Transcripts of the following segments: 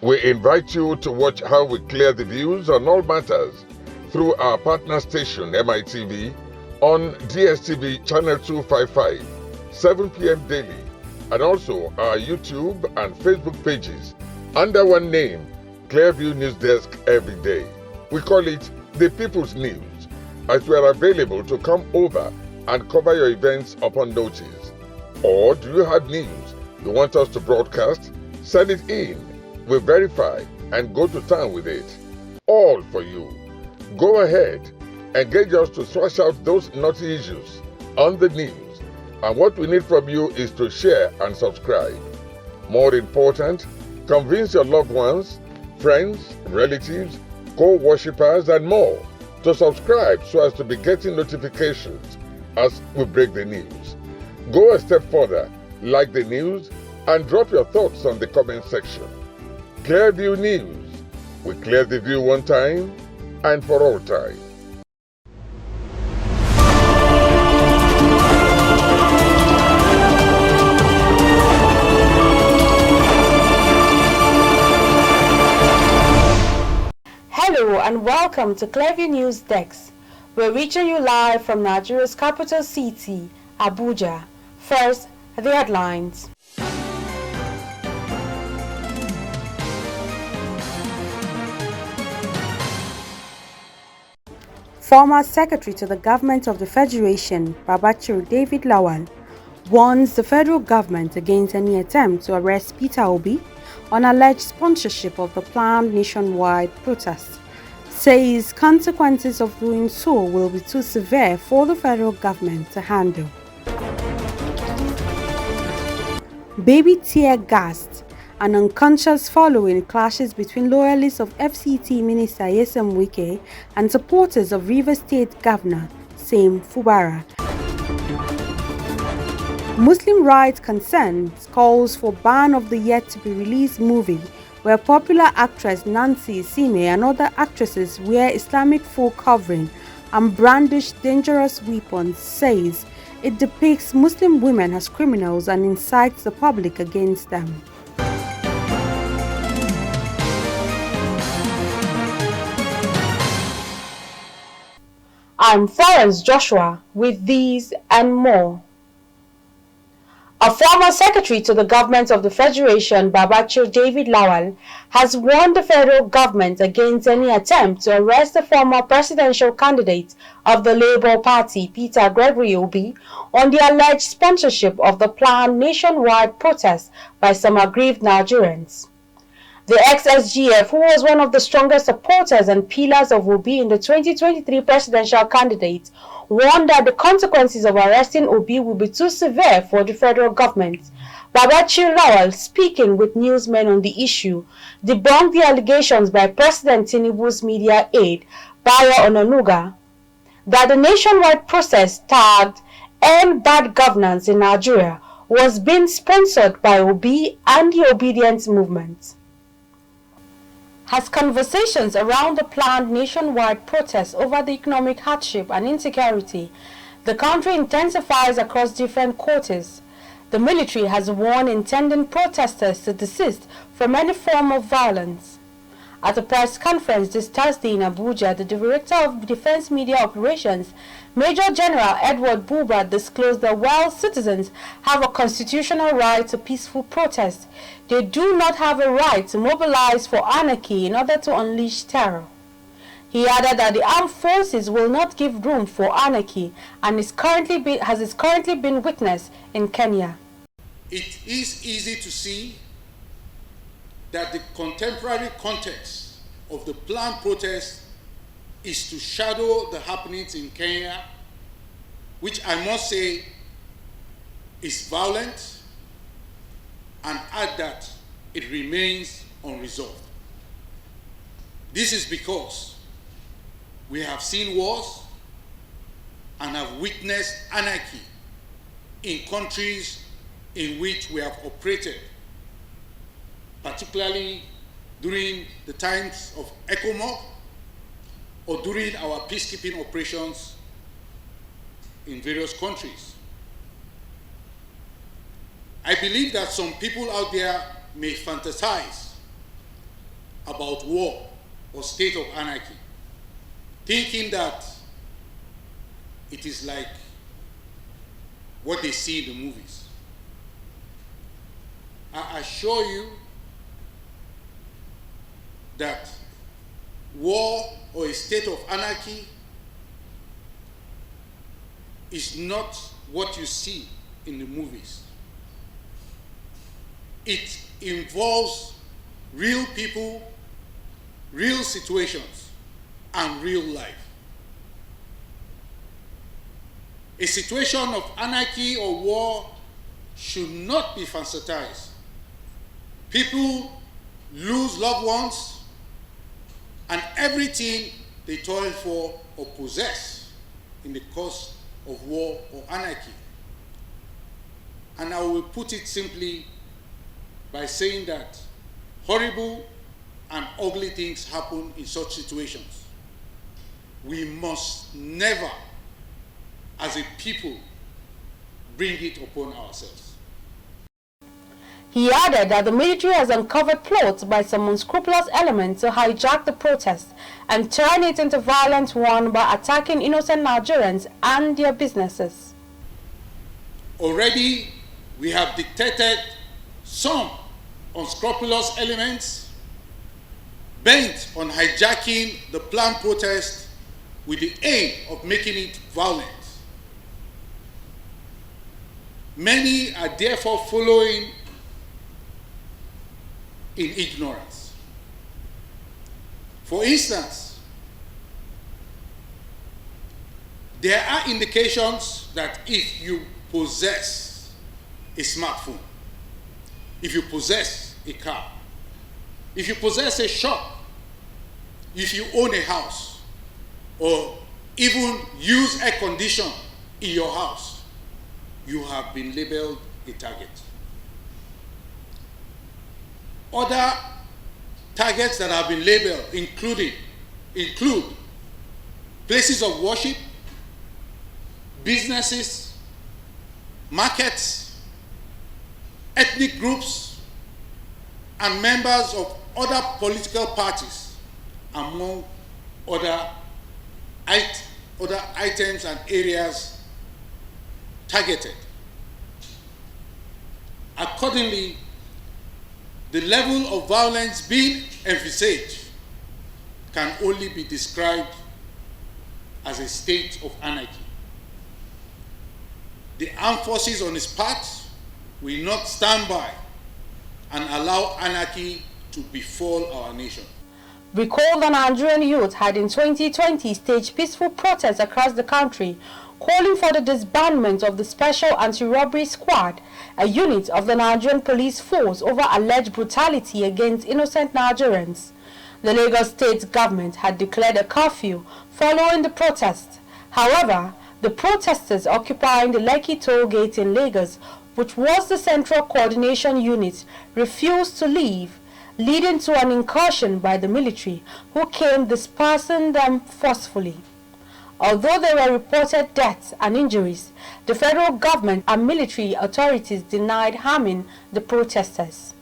We invite you to watch how we clear the views on all matters through our partner station MITV on DSTV channel 255, 7 p.m. daily, and also our YouTube and Facebook pages under one name, Clearview News Desk every day. We call it The People's News, as we are available to come over and cover your events upon notice. Or do you have news you want us to broadcast? Send it in. We verify and go to town with it. All for you. Go ahead, engage us to thrash out those naughty issues on the news. And what we need from you is to share and subscribe. More important, convince your loved ones, friends, relatives, co-worshippers, and more to subscribe so as to be getting notifications as we break the news. Go a step further, like the news, and drop your thoughts on the comment section. Clearview News. We clear the view one time and for all time. Hello and welcome to Clearview News Desk. We're reaching you live from Nigeria's capital city, Abuja. First, the headlines. Former Secretary to the Government of the Federation, Babachir David Lawal, warns the federal government against any attempt to arrest Peter Obi on alleged sponsorship of the planned nationwide protest. Says consequences of doing so will be too severe for the federal government to handle. Baby tear gassed and unconscious following clashes between loyalists of FCT Minister Nyesom Wike and supporters of Rivers State Governor Sam Fubara. Muslim rights concerns calls for ban of the yet-to-be-released movie where popular actress Nancy Sime and other actresses wear Islamic full covering and brandish dangerous weapons, says it depicts Muslim women as criminals and incites the public against them. I'm Florence Joshua with these and more. A former secretary to the government of the Federation, Babachir David Lawal, has warned the federal government against any attempt to arrest the former presidential candidate of the Labour Party, Peter Gregory Obi, on the alleged sponsorship of the planned nationwide protest by some aggrieved Nigerians. The ex-SGF, who was one of the strongest supporters and pillars of Obi in the 2023 presidential candidate, warned that the consequences of arresting Obi will be too severe for the federal government. Babachir Lawal, speaking with newsmen on the issue, debunked the allegations by President Tinubu's media aide, Bayo Onanuga, that the nationwide protest tagged "End Bad Governance in Nigeria" was being sponsored by Obi and the Obedience movement. As conversations around the planned nationwide protest over the economic hardship and insecurity, the country intensifies across different quarters, the military has warned intending protesters to desist from any form of violence. At a press conference this Thursday in Abuja, the Director of Defense Media Operations, Major General Edward Buba, disclosed that while citizens have a constitutional right to peaceful protest, they do not have a right to mobilize for anarchy in order to unleash terror. He added that the armed forces will not give room for anarchy and is currently been witnessed in Kenya. It is easy to see that the contemporary context of the planned protest is to shadow the happenings in Kenya, which I must say is violent, and add that it remains unresolved. This is because we have seen wars and have witnessed anarchy in countries in which we have operated, particularly during the times of ECOMOG or during our peacekeeping operations in various countries. I believe that some people out there may fantasize about war or state of anarchy, thinking that it is like what they see in the movies. I assure you that war or a state of anarchy is not what you see in the movies. It involves real people, real situations, and real life. A situation of anarchy or war should not be fantasized. People lose loved ones and everything they toil for or possess in the course of war or anarchy. And I will put it simply by saying that horrible and ugly things happen in such situations. We must never, as a people, bring it upon ourselves. He added that the military has uncovered plots by some unscrupulous elements to hijack the protest and turn it into violent one by attacking innocent Nigerians and their businesses. Already, we have detected some unscrupulous elements bent on hijacking the planned protest with the aim of making it violent. Many are therefore following in ignorance. For instance, there are indications that if you possess a smartphone, if you possess a car, if you possess a shop, if you own a house, or even use air condition in your house, you have been labeled a target. Other targets that have been labeled include places of worship, businesses, markets, ethnic groups, and members of other political parties, among other items and areas targeted. Accordingly, the level of violence being envisaged can only be described as a state of anarchy. The armed forces on its part will not stand by and allow anarchy to befall our nation. Recall the Nigerian youth had in 2020 staged peaceful protests across the country, calling for the disbandment of the Special Anti-Robbery Squad, a unit of the Nigerian police force, over alleged brutality against innocent Nigerians. The Lagos state government had declared a curfew following the protest. However, the protesters occupying the Lekki toll gate in Lagos, which was the central coordination unit, refused to leave, leading to an incursion by the military, who came dispersing them forcefully. Although there were reported deaths and injuries, the federal government and military authorities denied harming the protesters.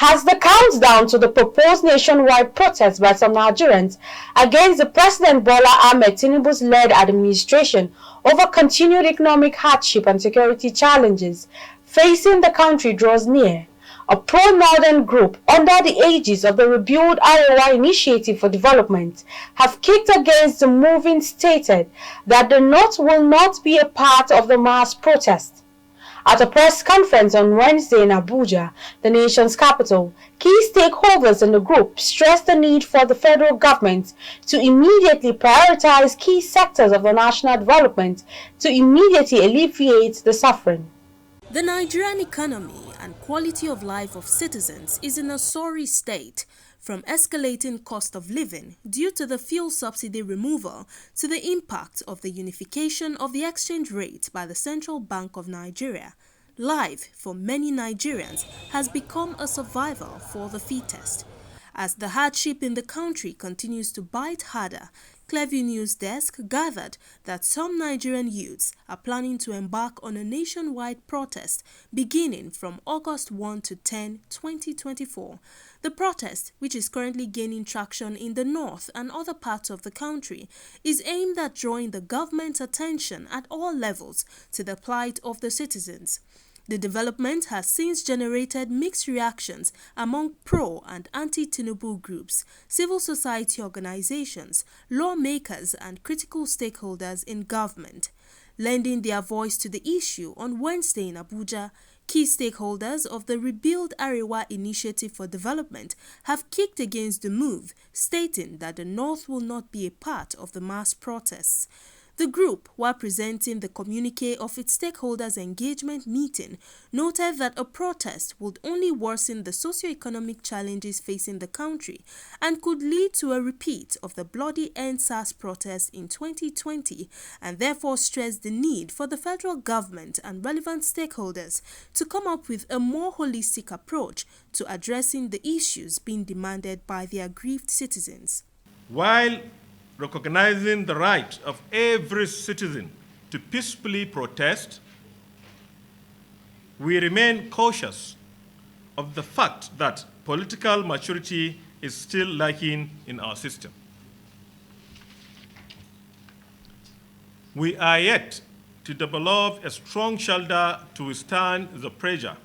As the countdown to the proposed nationwide protest by some Nigerians against the President Bola Ahmed Tinubu's led administration over continued economic hardship and security challenges facing the country draws near, a pro-Northern group under the aegis of the Rebuild Iowa Initiative for Development have kicked against the movement, stated that the North will not be a part of the mass protest. At a press conference on Wednesday in Abuja, the nation's capital, key stakeholders in the group stressed the need for the federal government to immediately prioritize key sectors of the national development to immediately alleviate the suffering. The Nigerian economy and quality of life of citizens is in a sorry state, from escalating cost of living due to the fuel subsidy removal to the impact of the unification of the exchange rate by the Central Bank of Nigeria. Life for many Nigerians has become a survival for the fittest. As the hardship in the country continues to bite harder, Clearview News Desk gathered that some Nigerian youths are planning to embark on a nationwide protest beginning from August 1 to 10, 2024. The protest, which is currently gaining traction in the north and other parts of the country, is aimed at drawing the government's attention at all levels to the plight of the citizens. The development has since generated mixed reactions among pro- and anti-Tinubu groups, civil society organizations, lawmakers and critical stakeholders in government. Lending their voice to the issue on Wednesday in Abuja, key stakeholders of the Rebuild Arewa Initiative for Development have kicked against the move, stating that the North will not be a part of the mass protests. The group, while presenting the communique of its stakeholders' engagement meeting, noted that a protest would only worsen the socio-economic challenges facing the country and could lead to a repeat of the bloody EndSARS protests in 2020, and therefore stressed the need for the federal government and relevant stakeholders to come up with a more holistic approach to addressing the issues being demanded by the aggrieved citizens. While recognizing the right of every citizen to peacefully protest, we remain cautious of the fact that political maturity is still lacking in our system. We are yet to develop a strong shoulder to withstand the pressure,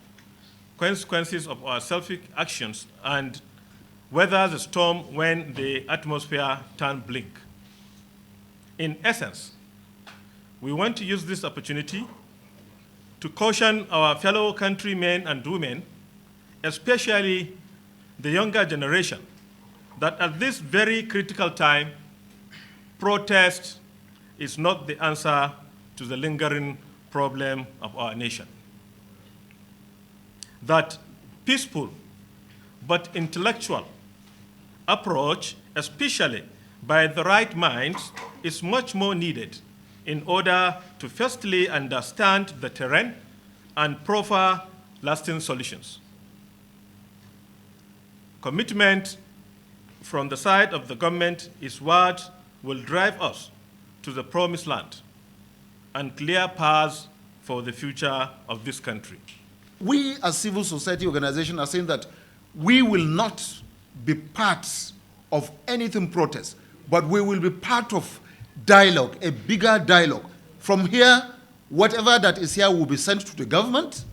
consequences of our selfish actions, and weather the storm when the atmosphere turns bleak. In essence, we want to use this opportunity to caution our fellow countrymen and women, especially the younger generation, that at this very critical time, protest is not the answer to the lingering problem of our nation. That peaceful but intellectual approach, especially by the right minds, is much more needed in order to firstly understand the terrain and proffer lasting solutions. Commitment from the side of the government is what will drive us to the promised land and clear paths for the future of this country. We as civil society organizations are saying that we will not be parts of anything protest, but we will be part of dialogue, a bigger dialogue. From here, whatever that is here will be sent to the government.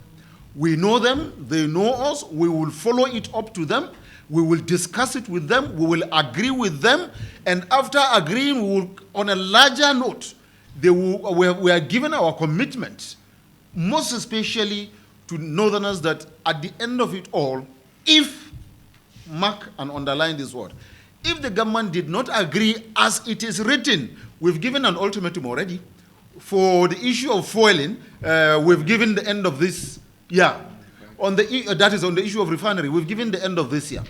We know them, they know us, we will follow it up to them, we will discuss it with them, we will agree with them, and after agreeing, we will, on a larger note, we are given our commitment, most especially to Northerners, that at the end of it all, if, mark and underline this word, if the government did not agree as it is written, we've given an ultimatum already. For the issue of fueling, we've given the end of this year. That is on the issue of refinery, we've given the end of this year.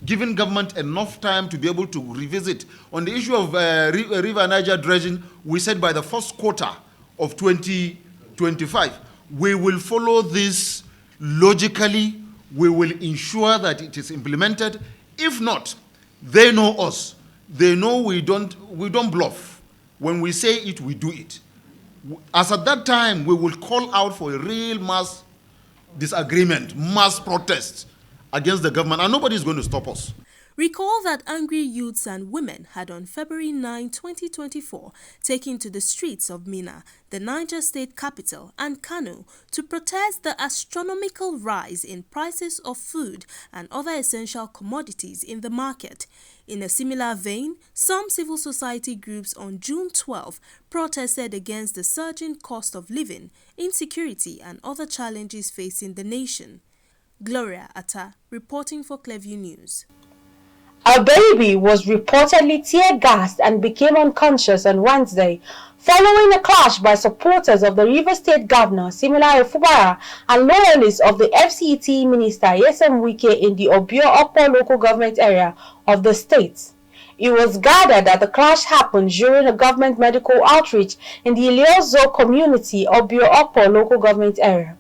Giving government enough time to be able to revisit. On the issue of River Niger dredging, we said by the first quarter of 2025, we will follow this logically, we will ensure that it is implemented. If not, they know us. They know we don't bluff. When we say it, we do it. As at that time, we will call out for a real mass disagreement, mass protest against the government, and nobody is going to stop us. Recall that angry youths and women had on February 9, 2024, taken to the streets of Minna, the Niger state capital, and Kano to protest the astronomical rise in prices of food and other essential commodities in the market. In a similar vein, some civil society groups on June 12 protested against the surging cost of living, insecurity, and other challenges facing the nation. Gloria Atta, reporting for Clearview News. A baby was reportedly tear-gassed and became unconscious on Wednesday following a clash by supporters of the Rivers State Governor Siminalayi Fubara and loyalists of the FCT Minister Nyesom Wike in the Obi'S local government area of the state. It was gathered that the clash happened during a government medical outreach in the Iliozo community of Obi'S local government area.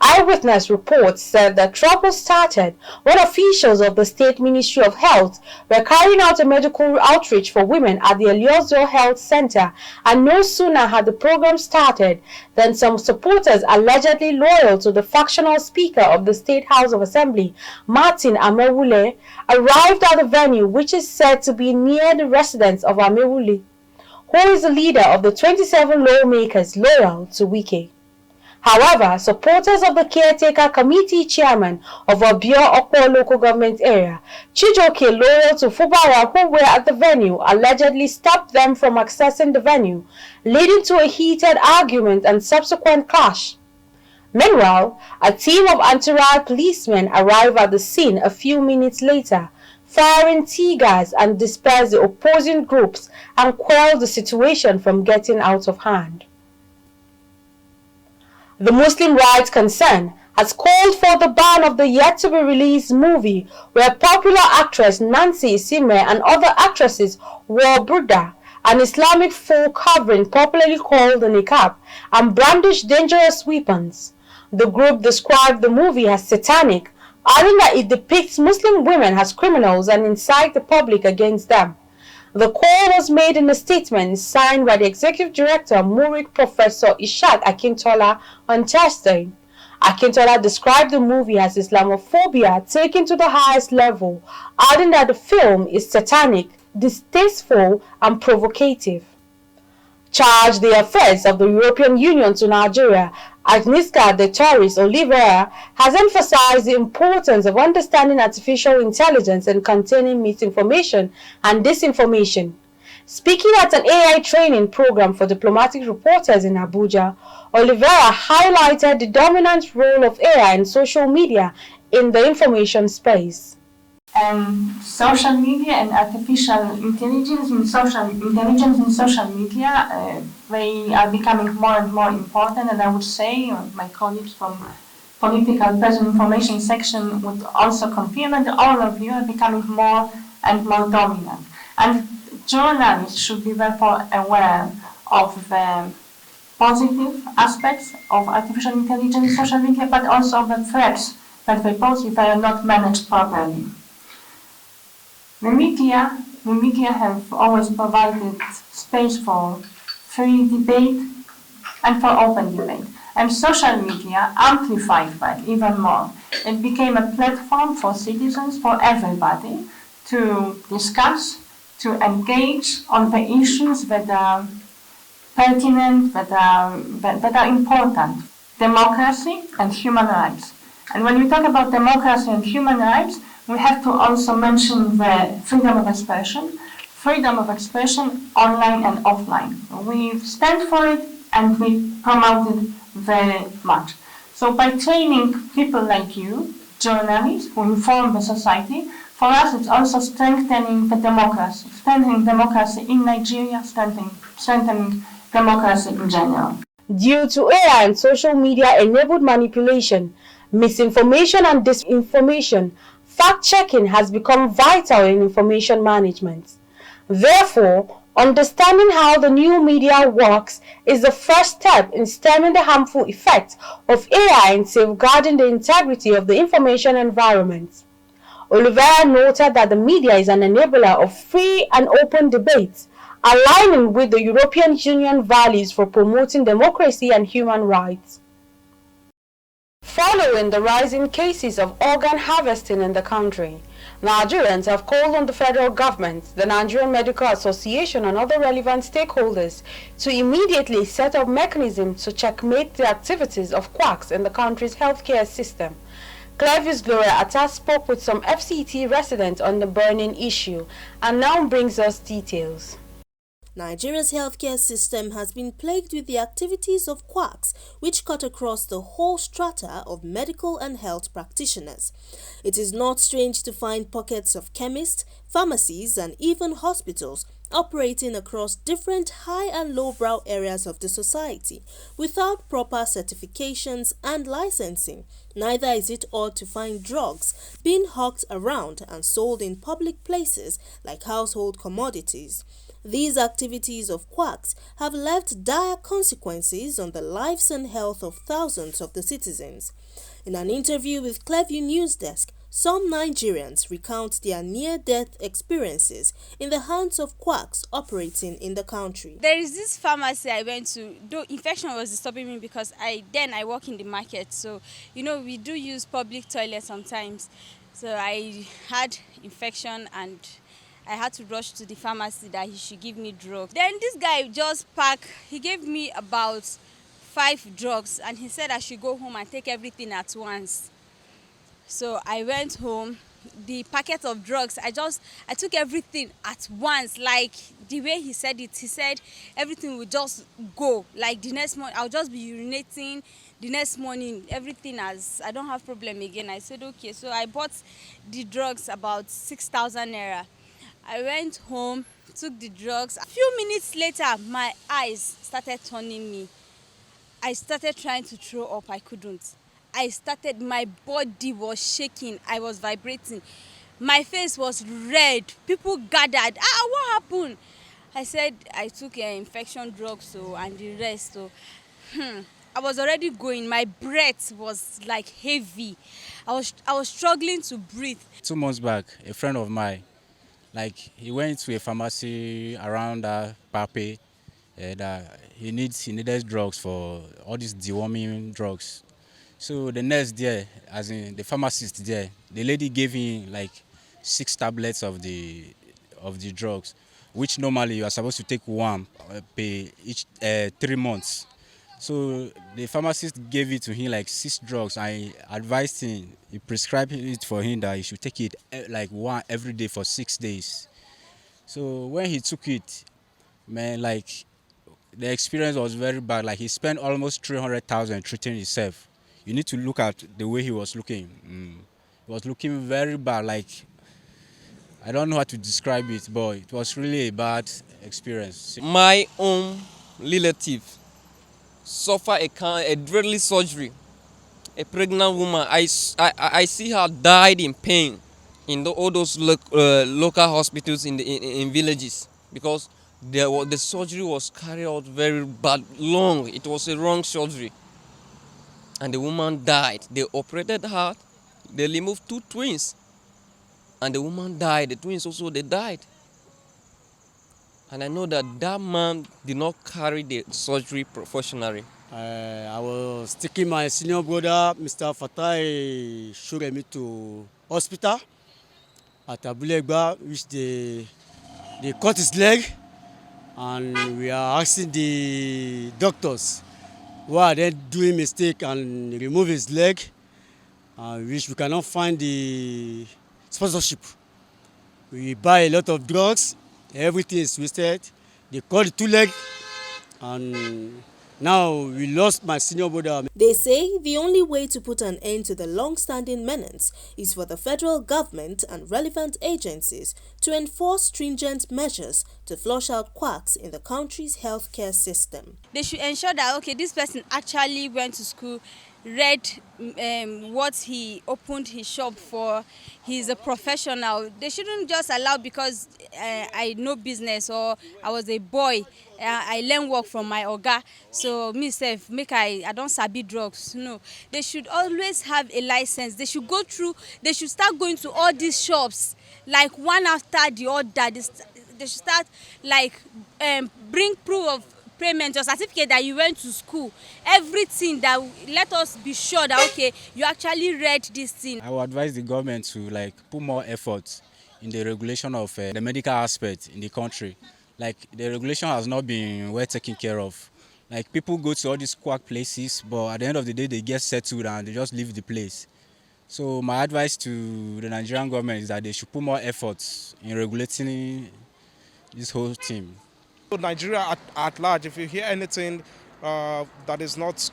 Eyewitness reports said that trouble started when officials of the State Ministry of Health were carrying out a medical outreach for women at the Eliozo Health Center, and no sooner had the program started than some supporters allegedly loyal to the factional Speaker of the State House of Assembly, Martin Amewule, arrived at the venue, which is said to be near the residence of Amewule, who is the leader of the 27 lawmakers loyal to Wike. However, supporters of the caretaker committee chairman of Obi'S local government area, Chijoke, loyal to Fubara, who were at the venue, allegedly stopped them from accessing the venue, leading to a heated argument and subsequent clash. Meanwhile, a team of anti-riot policemen arrived at the scene a few minutes later, firing tear gas and dispersed the opposing groups and quelled the situation from getting out of hand. The Muslim Rights Concern has called for the ban of the yet-to-be-released movie where popular actress Nancy Isime and other actresses wore burqa, an Islamic full covering popularly called the niqab, and brandished dangerous weapons. The group described the movie as satanic, adding that it depicts Muslim women as criminals and incites the public against them. The call was made in a statement signed by the Executive Director, Murid Professor Ishaq Akintola, on Thursday. Akintola described the movie as Islamophobia taken to the highest level, adding that the film is satanic, distasteful, and provocative. Charged the affairs of the European Union to Nigeria, Agnieszka de Torres Oliveira has emphasized the importance of understanding artificial intelligence and containing misinformation and disinformation. Speaking at an AI training program for diplomatic reporters in Abuja, Oliveira highlighted the dominant role of AI in social media in the information space. Social media and artificial intelligence in social media, they are becoming more and more important, and I would say my colleagues from political press and information section would also confirm that all of you are becoming more and more dominant. And journalists should be therefore aware of the positive aspects of artificial intelligence in social media, but also of the threats that they pose if they are not managed properly. The media have always provided space for free debate and for open debate. And social media amplified that even more. It became a platform for citizens, for everybody, to discuss, to engage on the issues that are pertinent, that are important. Democracy and human rights. And when we talk about democracy and human rights, we have to also mention the freedom of expression online and offline. We stand for it and we promote it very much. So by training people like you, journalists who inform the society, for us it's also strengthening the democracy, strengthening democracy in Nigeria, strengthening democracy in general. Due to AI and social media enabled manipulation, misinformation and disinformation, fact-checking has become vital in information management. Therefore, understanding how the new media works is the first step in stemming the harmful effects of AI and safeguarding the integrity of the information environment. Oliveira noted that the media is an enabler of free and open debate, aligning with the European Union values for promoting democracy and human rights. Following the rising cases of organ harvesting in the country, Nigerians have called on the federal government, the Nigerian Medical Association and other relevant stakeholders to immediately set up mechanisms to checkmate the activities of quacks in the country's healthcare system. Clevis Gloria Atta spoke with some FCT residents on the burning issue and now brings us details. Nigeria's healthcare system has been plagued with the activities of quacks which cut across the whole strata of medical and health practitioners. It is not strange to find pockets of chemists, pharmacies and even hospitals operating across different high and lowbrow areas of the society without proper certifications and licensing. Neither is it odd to find drugs being hawked around and sold in public places like household commodities. These activities of quacks have left dire consequences on the lives and health of thousands of the citizens. In an interview with Clearview News Desk, some Nigerians recount their near-death experiences in the hands of quacks operating in the country. There is this pharmacy I went to, though infection was disturbing me because I work in the market, so we do use public toilets sometimes. So I had infection and I had to rush to the pharmacy that he should give me drugs. Then this guy he gave me about 5 drugs and he said I should go home and take everything at once. So I went home, the packet of drugs, I took everything at once, like the way he said it. He said everything would just go, like the next morning I'll just be urinating, the next morning everything I don't have problem again. I said okay, so I bought the drugs, about 6,000 naira. I went home, took the drugs. A few minutes later, my eyes started turning me. I started trying to throw up, I couldn't. My body was shaking, I was vibrating. My face was red. People gathered. What happened? I said I took infection drugs and the rest. I was already going. My breath was like heavy. I was struggling to breathe. 2 months back, a friend of mine, he went to a pharmacy around Pape, and he needed drugs for all these deworming drugs. So the nurse there, as in the pharmacist there, the lady gave him 6 tablets of the drugs, which normally you are supposed to take one per each 3 months. So the pharmacist gave it to him 6 drugs. I advised him, he prescribed it for him that he should take it one every day for 6 days. So when he took it, man, the experience was very bad. He spent almost 300,000 treating himself. You need to look at the way he was looking. He was looking very bad. I don't know how to describe it, but it was really a bad experience. My own relative suffered a deadly surgery. A pregnant woman, I see her died in pain in all those local hospitals in villages, because the surgery was carried out very bad, long. It was a wrong surgery. And the woman died. They operated her, they removed 2 twins. And the woman died. The twins also, they died. And I know that man did not carry the surgery professionally. I was taking my senior brother, Mr. Fatai Shuremi, to hospital at Abulegba, which they cut his leg. And we are asking the doctors why are they doing mistake and remove his leg, which we cannot find the sponsorship. We buy a lot of drugs, everything is wasted. They cut the 2 legs, and now we lost my senior brother. They say the only way to put an end to the long-standing menace is for the federal government and relevant agencies to enforce stringent measures to flush out quacks in the country's healthcare system. They should ensure that, okay, this person actually went to school, read what he opened his shop for, he's a professional. They shouldn't just allow because I know business or I was a boy, I learn work from my oga, so myself I don't sabi drugs. No, they should always have a license. They should they should start going to all these shops one after the other. They should start bring proof of payment, your certificate that you went to school, everything that let us be sure that okay, you actually read this thing. I would advise the government to put more effort in the regulation of the medical aspect in the country. The regulation has not been well taken care of. People go to all these quack places, but at the end of the day they get settled and they just leave the place. So my advice to the Nigerian government is that they should put more efforts in regulating this whole thing. Nigeria at large, if you hear anything that is not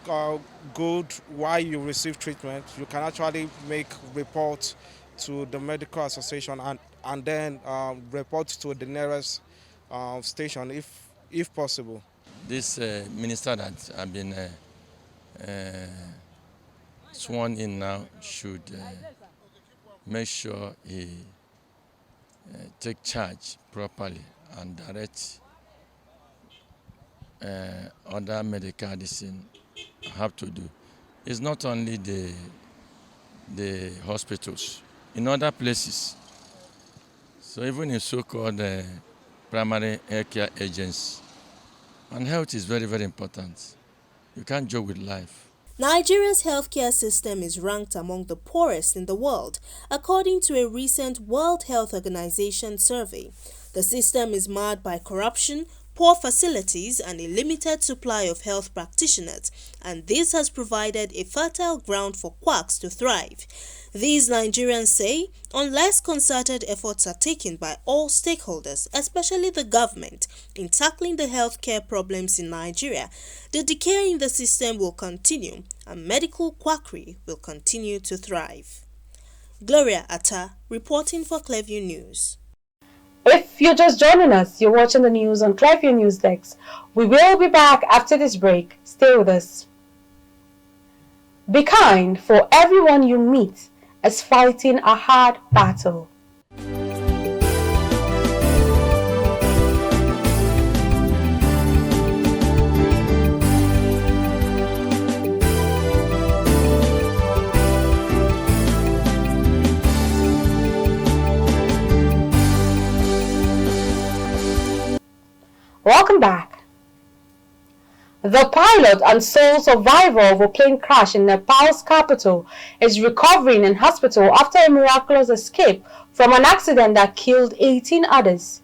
good while you receive treatment, you can actually make reports to the medical association and then report to the nearest station if possible. This minister that have been sworn in now should make sure he take charge properly and direct other medical medicine have to do. It's not only the hospitals, in other places. So even in so-called primary healthcare agencies, and health is very, very important. You can't joke with life. Nigeria's healthcare system is ranked among the poorest in the world, according to a recent World Health Organization survey. The system is marred by corruption, poor facilities, and a limited supply of health practitioners, and this has provided a fertile ground for quacks to thrive. These Nigerians say, unless concerted efforts are taken by all stakeholders, especially the government, in tackling the healthcare problems in Nigeria, the decay in the system will continue and medical quackery will continue to thrive. Gloria Atta, reporting for Clearview News. If you're just joining us, you're watching the news on Clearview News Desk. We will be back after this break. Stay with us. Be kind, for everyone you meet is fighting a hard battle. Welcome back. The pilot and sole survivor of a plane crash in Nepal's capital is recovering in hospital after a miraculous escape from an accident that killed 18 others.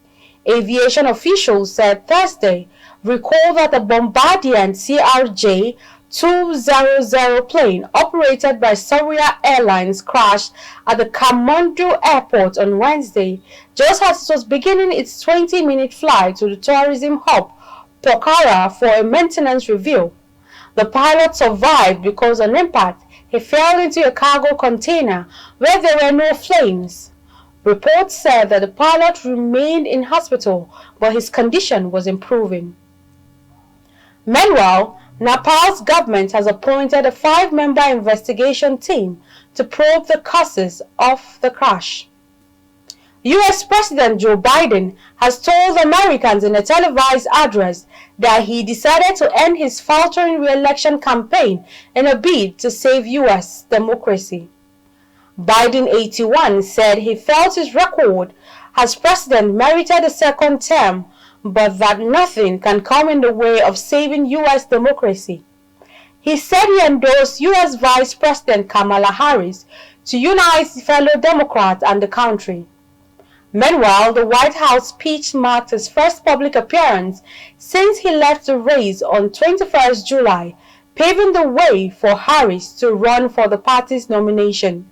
Aviation officials said Thursday. Recall that the Bombardier CRJ-200 plane operated by Saurya Airlines crashed at the Kathmandu airport on Wednesday, just as it was beginning its 20-minute flight to the tourism hub Pokhara for a maintenance review. The pilot survived because on impact he fell into a cargo container where there were no flames. Reports said that the pilot remained in hospital, but his condition was improving. Meanwhile, Nepal's government has appointed a 5-member investigation team to probe the causes of the crash. U.S. President Joe Biden has told Americans in a televised address that he decided to end his faltering re-election campaign in a bid to save U.S. democracy. Biden, 81, said he felt his record as president merited a second term, but that nothing can come in the way of saving U.S. democracy. He said he endorsed U.S. Vice President Kamala Harris to unite fellow Democrats and the country. Meanwhile, the White House speech marked his first public appearance since he left the race on 21st July, paving the way for Harris to run for the party's nomination.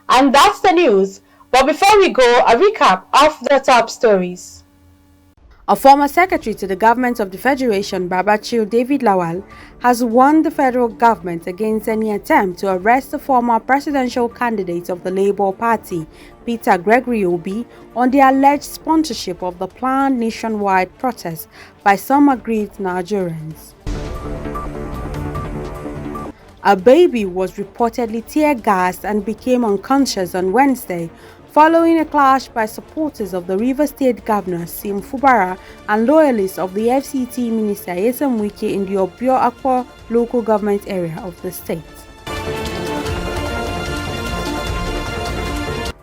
And that's the news. But before we go, a recap of the top stories. A former secretary to the government of the Federation, Babachir David Lawal, has warned the federal government against any attempt to arrest the former presidential candidate of the Labour Party, Peter Gregory Obi, on the alleged sponsorship of the planned nationwide protest by some aggrieved Nigerians. A baby was reportedly tear-gassed and became unconscious on Wednesday, following a clash by supporters of the Rivers State Governor Sim Fubara and loyalists of the FCT Minister Nyesom Wike in the Obi'S local government area of the state.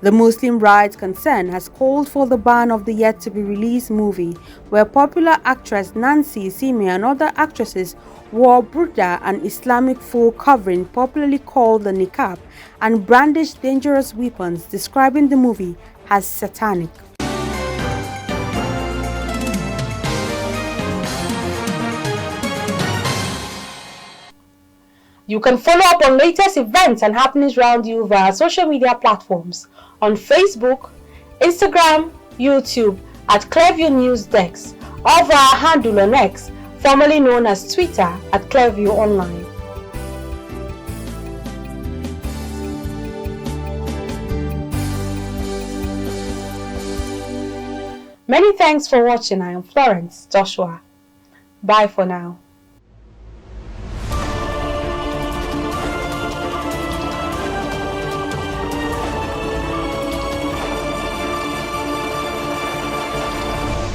The Muslim Rights Concern has called for the ban of the yet-to-be-released movie, where popular actress Nancy Sime and other actresses wore burqa and Islamic full covering, popularly called the niqab, and brandished dangerous weapons, describing the movie as satanic. You can follow up on latest events and happenings around you via social media platforms on Facebook, Instagram, YouTube at Clearview News Desk, or via our handle on X, formerly known as Twitter, at Clearview Online. Many thanks for watching. I am Florence Joshua. Bye for now.